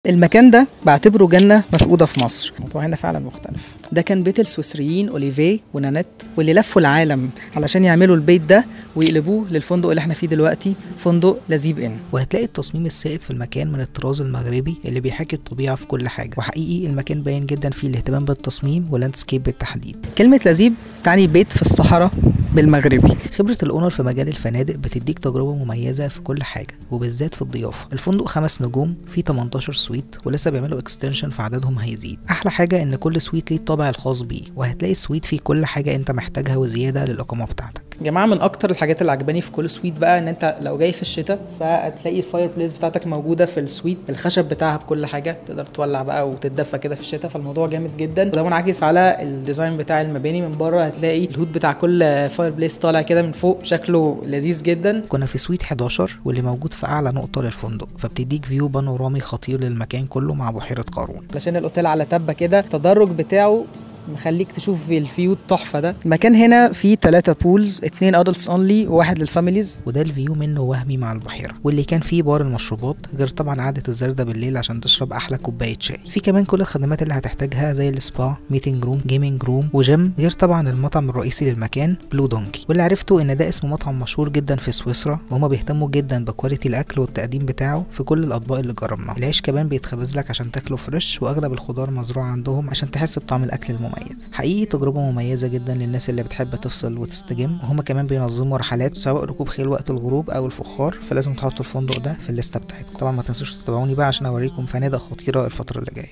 المكان ده بعتبره جنة مفقودة في مصر. الموضوع هنا فعلا مختلف. ده كان بيت السويسريين أوليفيه ونانيت، واللي لفوا العالم علشان يعملوا البيت ده ويقلبوه للفندق اللي احنا فيه دلوقتي، فندق لذيب إن. وهتلاقي التصميم السائد في المكان من الطراز المغربي اللي بيحاكي الطبيعة في كل حاجة، وحقيقي المكان باين جدا فيه الاهتمام بالتصميم ولاندسكيب بالتحديد. كلمة لذيب تعني بيت في الصحراء بالمغربي. خبرة الأونر في مجال الفنادق بتديك تجربة مميزة في كل حاجة، وبالذات في الضيافة. الفندق 5 نجوم فيه 18 سويت، ولسه بيعملوا اكستنشن فعددهم هيزيد. أحلى حاجة إن كل سويت ليه الطابع الخاص بيه، وهتلاقي السويت فيه كل حاجة أنت محتاجها وزيادة للإقامة بتاعتك. يا جماعه، من اكتر الحاجات اللي عجباني في كل سويت بقى ان انت لو جاي في الشتاء فهتلاقي الفاير بليس بتاعتك موجوده في السويت، الخشب بتاعها بكل حاجه، تقدر تولع بقى وتتدفى كده في الشتاء، فالموضوع جامد جدا. وده منعكس على الديزاين بتاع المباني من بره، هتلاقي الهود بتاع كل فاير بليس طالع كده من فوق، شكله لذيذ جدا. كنا في سويت 11 واللي موجود في اعلى نقطه للفندق، فبتديك فيو بانورامي خطير للمكان كله مع بحيره قارون. علشان الاوتيل على تبه كده، التدرج بتاعه مخليك تشوف الفيو التحفه ده. المكان هنا فيه 3 بولز، 2 ادلتس اونلي وواحد للفاميليز، وده الفيو منه وهمي مع البحيره، واللي كان فيه بار المشروبات، غير طبعا قعده الزردة بالليل عشان تشرب احلى كوبايه شاي. في كمان كل الخدمات اللي هتحتاجها زي السبا، ميتنج روم، جيمنج روم وجيم، غير طبعا المطعم الرئيسي للمكان بلو دونكي، واللي عرفته ان ده اسمه مطعم مشهور جدا في سويسرا، وهما بيهتموا جدا بكواليتي الاكل والتقديم بتاعه في كل الاطباق اللي جربناها. العيش كمان بيتخبز لك عشان تاكله فريش، واغلب الخضار مزروعه عندهم عشان تحس بطعم الاكل المميز. حقيقي تجربة مميزة جدا للناس اللي بتحب تفصل وتستجم، وهما كمان بينظموا رحلات سواء ركوب خيل وقت الغروب او الفخار، فلازم تحطوا الفندق ده في الليستة بتاعتكم. طبعا ما تنسوش تتابعوني بقى عشان اوريكم فنادق خطيرة الفترة اللي جاية.